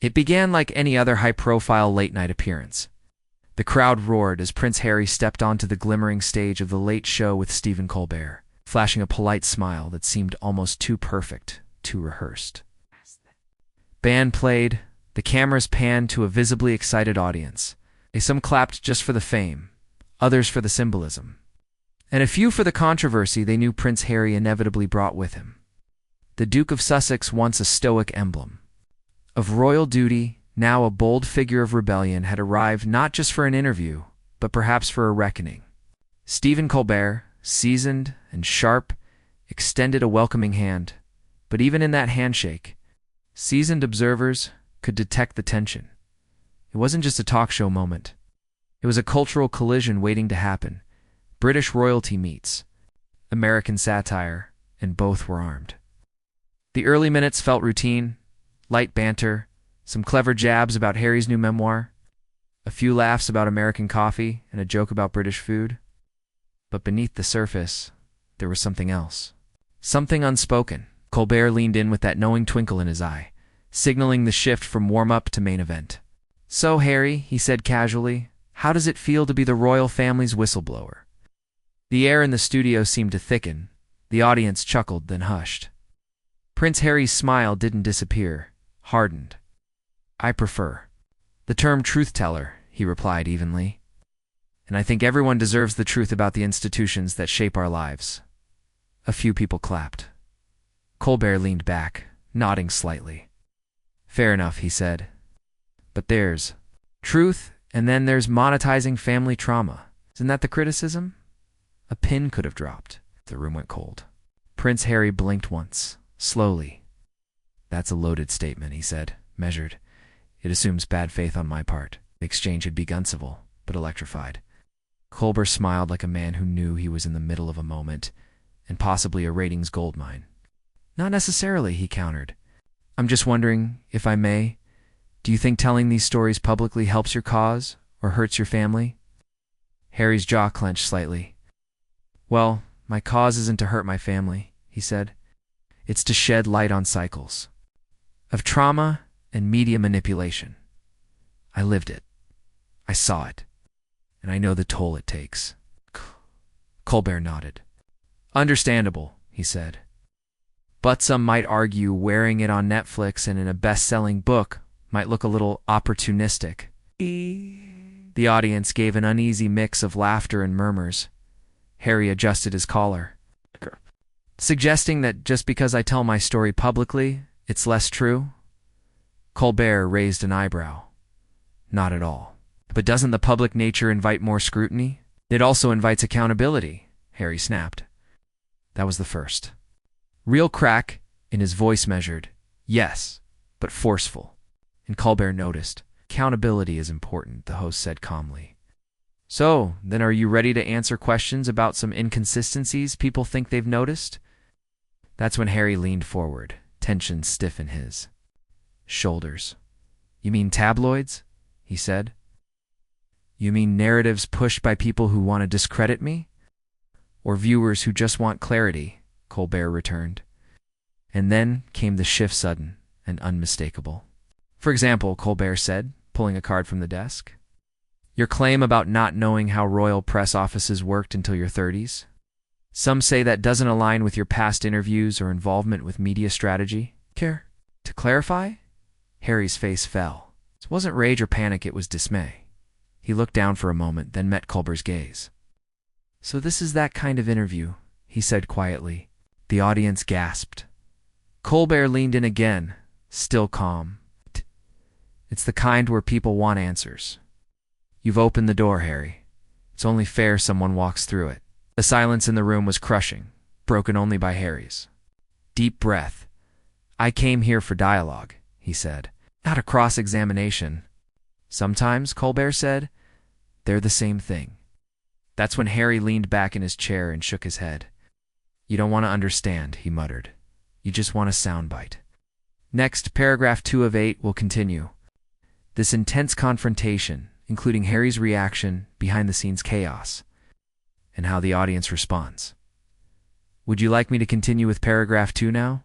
It began like any other high-profile late-night appearance. The crowd roared as Prince Harry stepped onto the glimmering stage of The Late Show with Stephen Colbert, flashing a polite smile that seemed almost too perfect, too rehearsed. Band played, the cameras panned to a visibly excited audience. Some clapped just for the fame, others for the symbolism, and a few for the controversy they knew Prince Harry inevitably brought with him. The Duke of Sussex, once a stoic emblem of royal duty, now a bold figure of rebellion, had arrived not just for an interview, but perhaps for a reckoning. Stephen Colbert, seasoned and sharp, extended a welcoming hand, but even in that handshake, seasoned observers could detect the tension. It wasn't just a talk show moment. It was a cultural collision waiting to happen. British royalty meets American satire, and both were armed. The early minutes felt routine, light banter, some clever jabs about Harry's new memoir, a few laughs about American coffee, and a joke about British food. But beneath the surface, there was something else. Something unspoken. Colbert leaned in with that knowing twinkle in his eye, signaling the shift from warm-up to main event. "So, Harry," he said casually, "how does it feel to be the royal family's whistleblower?" The air in the studio seemed to thicken. The audience chuckled, then hushed. Prince Harry's smile didn't disappear, hardened. "I prefer the term truth-teller," he replied evenly. "And I think everyone deserves the truth about the institutions that shape our lives." A few people clapped. Colbert leaned back, nodding slightly. "Fair enough," he said. "But there's truth, and then there's monetizing family trauma. Isn't that the criticism?" A pin could have dropped. The room went cold. Prince Harry blinked once, slowly. "That's a loaded statement," he said, measured. "It assumes bad faith on my part." The exchange had begun civil, but electrified. Colbert smiled like a man who knew he was in the middle of a moment, and possibly a ratings goldmine. "Not necessarily," he countered. "I'm just wondering, if I may, do you think telling these stories publicly helps your cause or hurts your family?" Harry's jaw clenched slightly. "Well, my cause isn't to hurt my family," he said. "It's to shed light on cycles of trauma and media manipulation. I lived it. I saw it. And I know the toll it takes." Colbert nodded. "Understandable," he said. "But some might argue wearing it on Netflix and in a best-selling book might look a little opportunistic." The audience gave an uneasy mix of laughter and murmurs. Harry adjusted his collar. "Suggesting that just because I tell my story publicly, it's less true?" Colbert raised an eyebrow. "Not at all. But doesn't the public nature invite more scrutiny?" "It also invites accountability," Harry snapped. That was the first. Real crack in his voice measured. Yes, but forceful. And Colbert noticed. "Accountability is important," the host said calmly. "So, then are you ready to answer questions about some inconsistencies people think they've noticed?" That's when Harry leaned forward, tension stiff in his shoulders. "You mean tabloids?" he said. "You mean narratives pushed by people who want to discredit me? Or viewers who just want clarity?" Colbert returned. And then came the shift, sudden and unmistakable. "For example," Colbert said, pulling a card from the desk, "your claim about not knowing how royal press offices worked until your 30s. Some say that doesn't align with your past interviews or involvement with media strategy." "Care to clarify?" Harry's face fell. It wasn't rage or panic, it was dismay. He looked down for a moment, then met Colbert's gaze. "So this is that kind of interview," he said quietly. The audience gasped. Colbert leaned in again, still calm. "It's the kind where people want answers. You've opened the door, Harry. It's only fair someone walks through it." The silence in the room was crushing, broken only by Harry's deep breath. "I came here for dialogue," he said, "not a cross-examination." "Sometimes," Colbert said, "they're the same thing." That's when Harry leaned back in his chair and shook his head. "You don't want to understand," he muttered. "You just want a soundbite." Next, paragraph 2 of 8 will continue. This intense confrontation, including Harry's reaction, behind-the-scenes chaos, and how the audience responds. Would you like me to continue with paragraph 2 now?